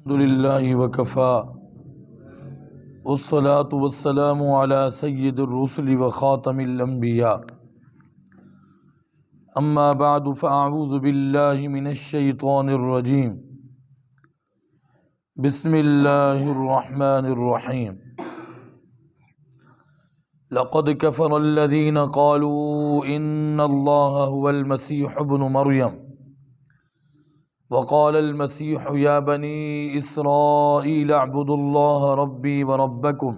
الحمد للہ وکفا والصلاة والسلام علی سید الرسل وخاتم الانبیاء اما بعد فاعوذ باللہ من الشیطان الرجیم بسم اللہ الرحمن الرحیم لقد كفر الذين قالوا ان اللہ هو المسیح ابن مریم وقال المسيح يا بني إسرائيل اعبدوا الله ربي وربكم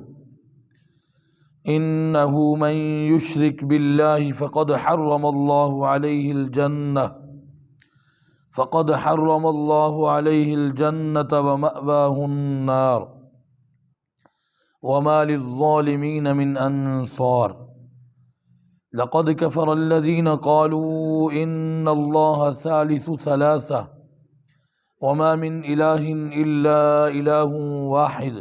إنه من يشرك بالله فقد حرم الله عليه الجنة ومأواه النار وما للظالمين من أنصار لقد كفر الذين قالوا إن الله ثالث ثلاثة وما من إله إلا إله واحد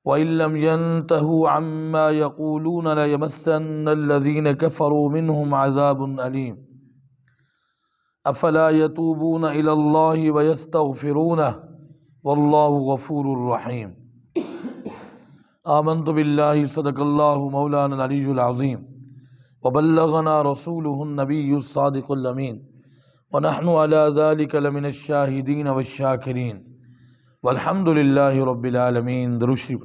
وإن لم ينتهوا عما يقولون ليمسن الذين كفروا منهم عذاب أليم أفلا يتوبون إلى الله ويستغفرونه والله غفور رحيم آمنت بالله صدق الله مولانا العلي العظيم وبلغنا رسوله النبي الصادق الأمين ونحن على ذلك لمن الشاهدين والشاكرين والحمد لله رب العالمين. درود شریف.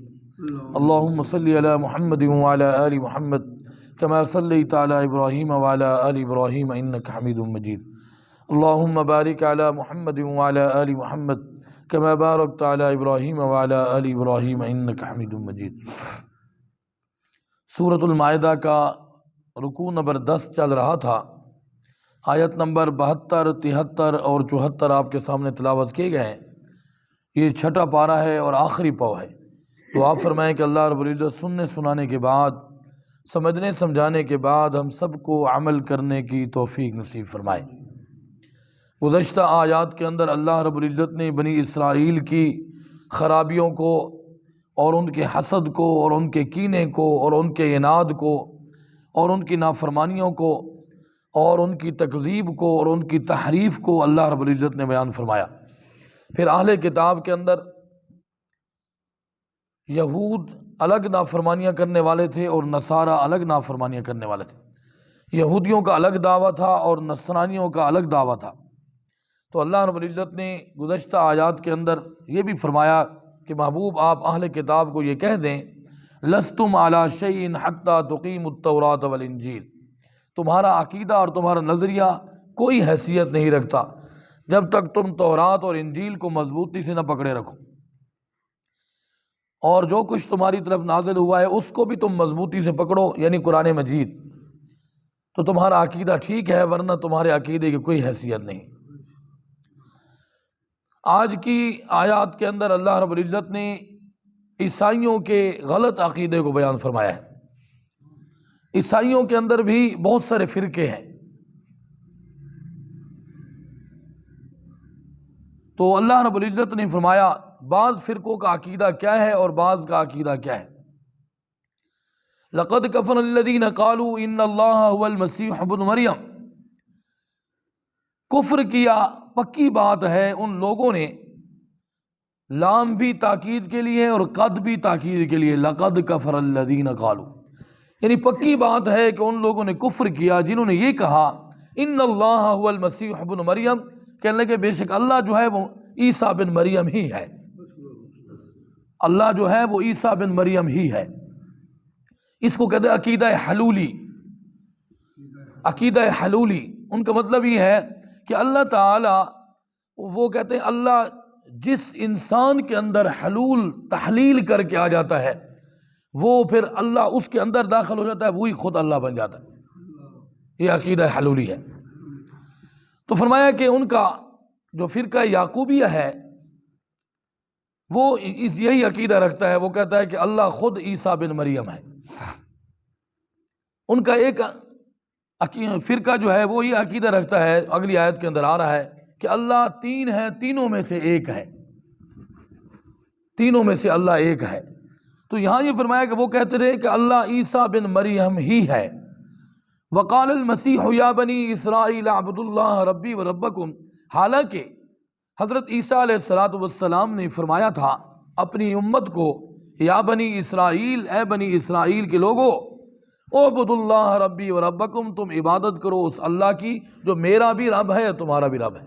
اللهم صل على محمد وعلى آل محمد كما صليت على إبراهيم وعلى آل إبراهيم إنك حميد مجيد. اللهم بارك على محمد وعلى آل محمد كما باركت على إبراهيم وعلى آل إبراهيم إنك حميد مجيد. سورۃ المائدہ کا رکوع نمبر 10 چل رہا تھا. آیت نمبر 72، 73 اور 74 آپ کے سامنے تلاوت کیے گئے ہیں. یہ چھٹا پارہ ہے اور آخری پاؤ ہے. تو آپ فرمائیں کہ اللہ رب العزت سننے سنانے کے بعد، سمجھنے سمجھانے کے بعد ہم سب کو عمل کرنے کی توفیق نصیب فرمائے. گزشتہ آیات کے اندر اللہ رب العزت نے بنی اسرائیل کی خرابیوں کو اور ان کے حسد کو اور ان کے کینے کو اور ان کے عناد کو اور ان کی نافرمانیوں کو اور ان کی تکذیب کو اور ان کی تحریف کو اللہ رب العزت نے بیان فرمایا. پھر اہل کتاب کے اندر یہود الگ نافرمانیاں کرنے والے تھے اور نصارہ الگ نافرمانیاں کرنے والے تھے. یہودیوں کا الگ دعویٰ تھا اور نصرانیوں کا الگ دعویٰ تھا. تو اللہ رب العزت نے گزشتہ آیات کے اندر یہ بھی فرمایا کہ محبوب آپ اہل کتاب کو یہ کہہ دیں لستم علی شیء حتی تقیموا التوراۃ والانجیل، تمہارا عقیدہ اور تمہارا نظریہ کوئی حیثیت نہیں رکھتا جب تک تم تورات اور انجیل کو مضبوطی سے نہ پکڑے رکھو، اور جو کچھ تمہاری طرف نازل ہوا ہے اس کو بھی تم مضبوطی سے پکڑو، یعنی قرآن مجید. تو تمہارا عقیدہ ٹھیک ہے، ورنہ تمہارے عقیدے کی کوئی حیثیت نہیں. آج کی آیات کے اندر اللہ رب العزت نے عیسائیوں کے غلط عقیدے کو بیان فرمایا ہے. عیسائیوں کے اندر بھی بہت سارے فرقے ہیں. تو اللہ رب العزت نے فرمایا بعض فرقوں کا عقیدہ کیا ہے اور بعض کا عقیدہ کیا ہے. لقد کفر الذین قالوا ان اللہ هو المسیح ابن مریم، کفر کیا پکی بات ہے ان لوگوں نے. لام بھی تاکید کے لیے اور قد بھی تاکید کے لیے. لقد کفر الذین قالوا، یعنی پکی بات ہے کہ ان لوگوں نے کفر کیا جنہوں نے یہ کہا ان اللہ هو المسیح ابن مریم، کہنے لگے بے شک اللہ جو ہے وہ عیسیٰ بن مریم ہی ہے. اللہ جو ہے وہ عیسیٰ بن مریم ہی ہے. اس کو کہتے ہیں عقیدہ حلولی. عقیدہ حلولی ان کا مطلب یہ ہے کہ اللہ تعالی، وہ کہتے ہیں اللہ جس انسان کے اندر حلول تحلیل کر کے آ جاتا ہے وہ پھر اللہ اس کے اندر داخل ہو جاتا ہے، وہی خود اللہ بن جاتا ہے. یہ عقیدہ حلولی ہے. تو فرمایا کہ ان کا جو فرقہ یعقوبیہ ہے وہ یہی عقیدہ رکھتا ہے. وہ کہتا ہے کہ اللہ خود عیسیٰ بن مریم ہے. ان کا ایک فرقہ جو ہے وہ یہ عقیدہ رکھتا ہے، اگلی آیت کے اندر آ رہا ہے کہ اللہ تین ہے، تینوں میں سے ایک ہے. تینوں میں سے اللہ ایک ہے. تو یہاں یہ فرمایا کہ وہ کہتے تھے کہ اللہ عیسیٰ بن مریم ہی ہے. وقال المسیح یا بنی اسرائیل اعبدوا اللہ ربی و ربکم، حالانکہ حضرت عیسیٰ علیہ السلام نے فرمایا تھا اپنی امت کو، یا بنی اسرائیل، اے بنی اسرائیل کے لوگو، اعبدوا اللہ ربی و ربکم، تم عبادت کرو اس اللہ کی جو میرا بھی رب ہے تمہارا بھی رب ہے۔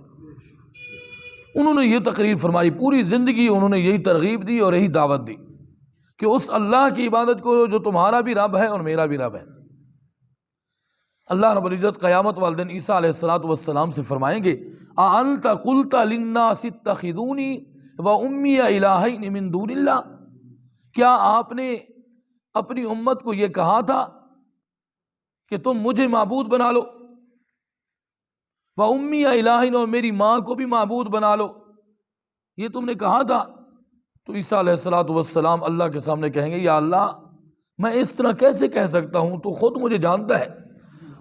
انہوں نے یہ تقریر فرمائی، پوری زندگی انہوں نے یہی ترغیب دی اور یہی دعوت دی کہ اس اللہ کی عبادت کرو جو تمہارا بھی رب ہے اور میرا بھی رب ہے۔ اللہ رب العزت قیامت والے دن عیسیٰ علیہ السلام سے فرمائیں گے، اَأَنْتَ قُلْتَ لِلنَّاسِ اتَّخِذُونِي وَأُمِّيَ إِلَٰهَيْنِ مِن دُونِ اللَّهِ، کیا آپ نے اپنی امت کو یہ کہا تھا کہ تم مجھے معبود بنا لو، وَأُمِّيَ إِلَٰهٍ، اور میری ماں کو بھی معبود بنا لو، یہ تم نے کہا تھا؟ تو عیسیٰ علیہ السلام اللہ کے سامنے کہیں گے، یا اللہ میں اس طرح کیسے کہہ سکتا ہوں، تو خود مجھے جانتا ہے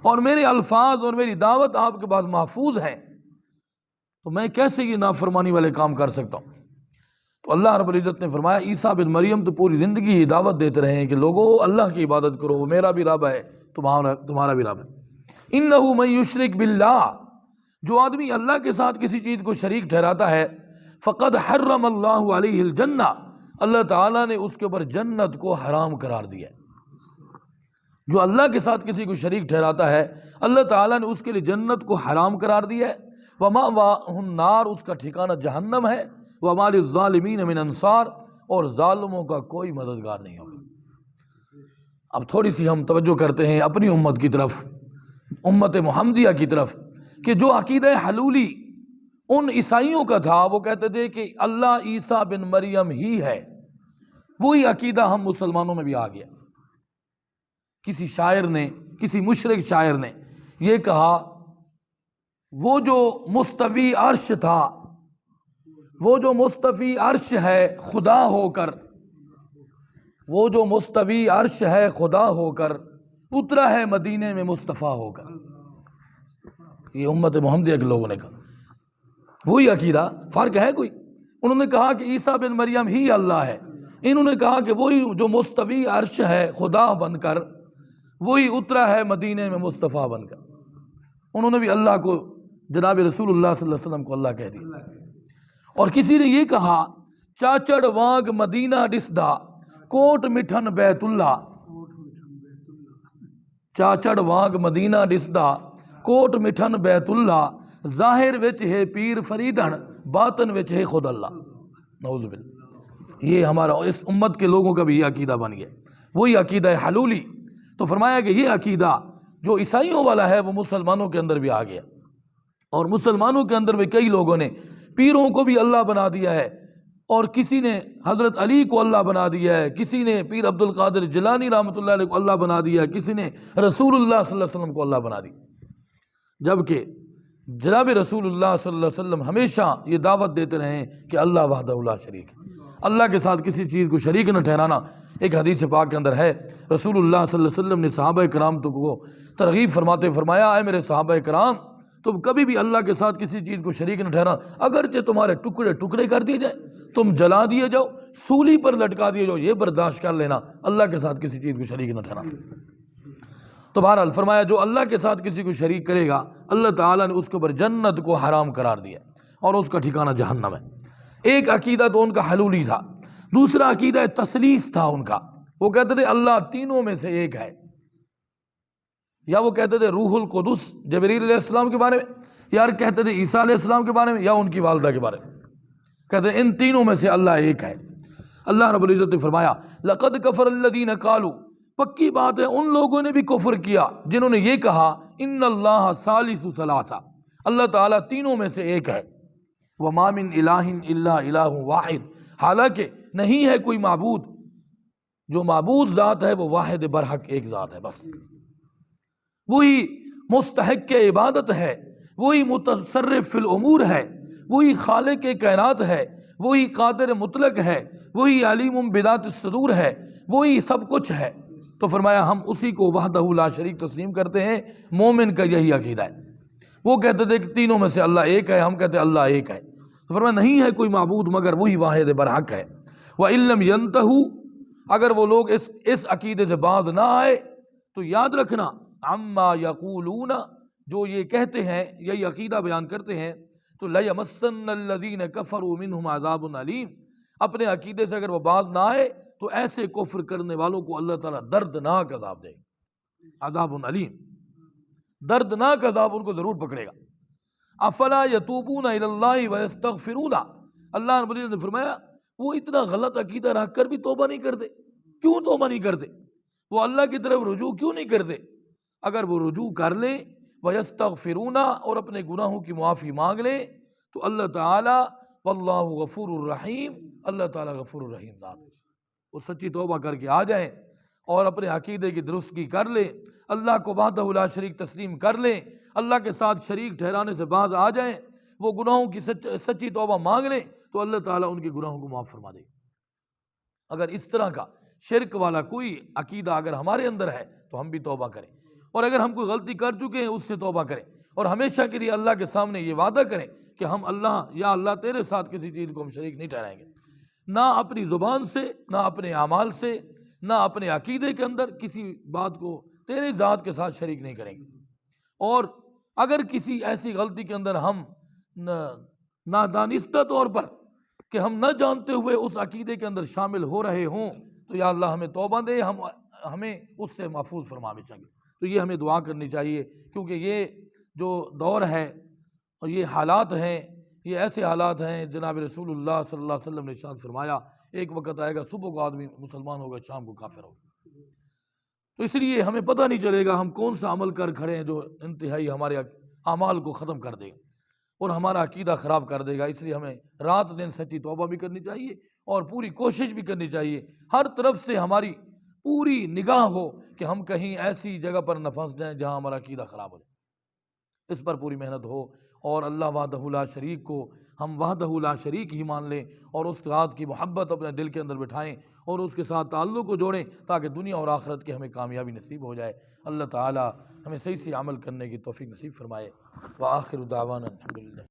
اور میرے الفاظ اور میری دعوت آپ کے پاس محفوظ ہیں، تو میں کیسے یہ نافرمانی والے کام کر سکتا ہوں؟ تو اللہ رب العزت نے فرمایا، عیسیٰ بن مریم تو پوری زندگی یہ دعوت دیتے رہے ہیں کہ لوگوں اللہ کی عبادت کرو، وہ میرا بھی رب ہے تمہارا بھی رب ہے۔ انہ من یشرک باللہ، جو آدمی اللہ کے ساتھ کسی چیز کو شریک ٹھہراتا ہے، فقد حرم اللہ علیہ الجنہ، اللہ تعالیٰ نے اس کے اوپر جنت کو حرام قرار دیا ہے۔ جو اللہ کے ساتھ کسی کو شریک ٹھہراتا ہے اللہ تعالیٰ نے اس کے لیے جنت کو حرام قرار دیا ہے، وَمَأْوَاهُ النَّارُ، اس کا ٹھکانہ جہنم ہے، وَمَا لِلظَّالِمِينَ مِنْ أَنصَارٍ، اور ظالموں کا کوئی مددگار نہیں ہوگا۔ اب تھوڑی سی ہم توجہ کرتے ہیں اپنی امت کی طرف، امت محمدیہ کی طرف، کہ جو عقیدہ حلولی ان عیسائیوں کا تھا، وہ کہتے تھے کہ اللہ عیسیٰ بن مریم ہی ہے، وہی عقیدہ ہم مسلمانوں میں بھی آ گیا۔ کسی شاعر نے، کسی مشرک شاعر نے یہ کہا، وہ جو مستوی عرش تھا، وہ جو مستوی عرش ہے خدا ہو کر، وہ جو مستوی عرش ہے خدا ہو کر، اترا ہے مدینے میں مصطفیٰ ہو کر۔ یہ امت محمدیہ کے لوگوں نے کہا، وہی عقیدہ، فرق ہے کوئی؟ انہوں نے کہا کہ عیسیٰ بن مریم ہی اللہ ہے، انہوں نے کہا کہ وہی جو مستوی عرش ہے خدا بن کر، وہی اترا ہے مدینے میں مصطفیٰ بن کر۔ انہوں نے بھی اللہ کو، جناب رسول اللہ صلی اللہ علیہ وسلم کو اللہ کہہ دیا۔ اور کسی نے یہ کہا، چاچڑ وانگ مدینہ ڈسدا، کوٹ مٹھن بیت اللہ، چاچڑ وانگ مدینہ ڈسدا، کوٹ مٹھن بیت اللہ، ظاہر وچ ہے پیر فریدن، باطن وچ ہے خود اللہ۔ نعوذ باللہ، یہ ہمارا اس امت کے لوگوں کا بھی یہ عقیدہ بن گیا، وہی عقیدہ حلولی۔ تو فرمایا کہ یہ عقیدہ جو عیسائیوں والا ہے وہ مسلمانوں کے اندر بھی آ گیا، اور مسلمانوں کے اندر بھی کئی لوگوں نے پیروں کو بھی اللہ بنا دیا ہے، اور کسی نے حضرت علی کو اللہ بنا دیا ہے، کسی نے پیر عبد القادر جیلانی رحمۃ اللہ علیہ کو اللہ بنا دیا ہے، کسی نے رسول اللہ صلی اللہ علیہ وسلم کو اللہ بنا دیا، جبکہ جناب رسول اللہ صلی اللہ علیہ وسلم ہمیشہ یہ دعوت دیتے رہے ہیں کہ اللہ وحدہ لا شریک ہے، اللہ کے ساتھ کسی چیز کو شریک نہ ٹھہرانا۔ ایک حدیث پاک کے اندر ہے، رسول اللہ صلی اللہ علیہ وسلم نے صحابہ کرام کو ترغیب فرماتے فرمایا، اے میرے صحابہ کرام، تم کبھی بھی اللہ کے ساتھ کسی چیز کو شریک نہ ٹھہرا، اگرچہ تمہارے ٹکڑے ٹکڑے کر دیے جائے، تم جلا دیے جاؤ، سولی پر لٹکا دیے جاؤ، یہ برداشت کر لینا، اللہ کے ساتھ کسی چیز کو شریک نہ ٹھہرا۔ تو بہرحال فرمایا جو اللہ کے ساتھ کسی کو شریک کرے گا اللہ تعالیٰ نے اس کے اوپر جنت کو حرام قرار دیا اور اس کا ٹھکانہ جہنم ہے۔ ایک عقیدہ تو ان کا حلولی تھا، دوسرا عقیدہ تثلیث تھا ان کا، وہ کہتے تھے اللہ تینوں میں سے ایک ہے، یا وہ کہتے تھے روح القدس جبریل علیہ السلام کے بارے میں، یا کہتے تھے عیسیٰ علیہ السلام کے بارے میں، یا ان کی والدہ کے بارے میں، کہتے ہیں ان تینوں میں سے اللہ ایک ہے۔ اللہ رب العزت نے فرمایا لقد کفر الذین قالوا، پکی بات ہے ان لوگوں نے بھی کفر کیا جنہوں نے یہ کہا ان اللہ ثالث ثلاثہ، اللہ تعالیٰ تینوں میں سے ایک ہے، وما من الہ الا الہ واحد، حالانکہ نہیں ہے کوئی معبود، جو معبود ذات ہے وہ واحد برحق ایک ذات ہے، بس وہی مستحق عبادت ہے، وہی متصرف فی الامور ہے، وہی خالق کائنات ہے، وہی قادر مطلق ہے، وہی علیم بذات الصدور ہے، وہی سب کچھ ہے۔ تو فرمایا ہم اسی کو وحدہ لا شریک تسلیم کرتے ہیں، مومن کا یہی عقیدہ ہے۔ وہ کہتے تھے کہ تینوں میں سے اللہ ایک ہے، ہم کہتے ہیں اللہ ایک ہے، تو فرمایا نہیں ہے کوئی معبود مگر وہی واحد برحق ہے۔ وَإِن لَّمْ يَنْتَهُوا، اگر وہ لوگ اس عقیدے سے باز نہ آئے تو یاد رکھنا عما یقولون، جو یہ کہتے ہیں، یہی عقیدہ بیان کرتے ہیں تو لَيَمَسَّنَّ الَّذِينَ كَفَرُوا مِنْهُمْ عَذَابٌ علیم، اپنے عقیدے سے اگر وہ باز نہ آئے تو ایسے کفر کرنے والوں کو اللہ تعالیٰ دردناک عذاب دے گا، عذاب علیم، دردناک عذاب ان کو ضرور پکڑے گا۔ افلا یتوبون الی اللہ ویستغفرون، اللہ رب العزت نے فرمایا وہ اتنا غلط عقیدہ رکھ کر بھی توبہ نہیں کرتے، کیوں توبہ نہیں کرتے؟ وہ اللہ کی طرف رجوع کیوں نہیں کرتے؟ اگر وہ رجوع کر لیں ویستغفرون اور اپنے گناہوں کی معافی مانگ لیں تو اللہ تعالیٰ واللہ غفور الرحیم، اللہ تعالیٰ غفور الرحیم ذات ہے، وہ سچی توبہ کر کے آ جائیں اور اپنے عقیدے کی درستگی کر لیں، اللہ کو وحدہ لا شریک تسلیم کر لیں، اللہ کے ساتھ شریک ٹھہرانے سے باز آ جائیں، وہ گناہوں کی سچی توبہ مانگ لیں تو اللہ تعالیٰ ان کے گناہوں کو معاف فرما دے گا۔ اگر اس طرح کا شرک والا کوئی عقیدہ اگر ہمارے اندر ہے تو ہم بھی توبہ کریں، اور اگر ہم کوئی غلطی کر چکے ہیں اس سے توبہ کریں، اور ہمیشہ کے لیے اللہ کے سامنے یہ وعدہ کریں کہ ہم اللہ تیرے ساتھ کسی چیز کو ہم شریک نہیں ٹھہرائیں گے، نہ اپنی زبان سے، نہ اپنے اعمال سے، نہ اپنے عقیدے کے اندر کسی بات کو تیرے ذات کے ساتھ شریک نہیں کریں گے۔ اور اگر کسی ایسی غلطی کے اندر ہم نادانستہ طور پر کہ ہم نہ جانتے ہوئے اس عقیدے کے اندر شامل ہو رہے ہوں تو یا اللہ ہمیں توبہ دے، ہمیں اس سے محفوظ فرما ہمیشہ کے۔ تو یہ ہمیں دعا کرنی چاہیے، کیونکہ یہ جو دور ہے اور یہ حالات ہیں، یہ ایسے حالات ہیں جناب رسول اللہ صلی اللہ علیہ وسلم نے ارشاد فرمایا ایک وقت آئے گا صبح کو آدمی مسلمان ہوگا، شام کو کافر ہوگا۔ تو اس لیے ہمیں پتہ نہیں چلے گا ہم کون سا عمل کر کھڑے ہیں جو انتہائی ہمارے اعمال کو ختم کر دے گا اور ہمارا عقیدہ خراب کر دے گا۔ اس لیے ہمیں رات دن سچی توبہ بھی کرنی چاہیے اور پوری کوشش بھی کرنی چاہیے، ہر طرف سے ہماری پوری نگاہ ہو کہ ہم کہیں ایسی جگہ پر نہ پھنس جائیں جہاں ہمارا عقیدہ خراب ہو جائے، اس پر پوری محنت ہو، اور اللہ وحدہ لا شریک کو ہم وحدہ لا شریک ہی مان لیں اور اس ذات کی محبت اپنے دل کے اندر بٹھائیں اور اس کے ساتھ تعلق کو جوڑیں تاکہ دنیا اور آخرت کی ہمیں کامیابی نصیب ہو جائے۔ اللہ تعالی ہمیں صحیح سے عمل کرنے کی توفیق نصیب فرمائے۔ وآخر دعوانا الحمدللہ۔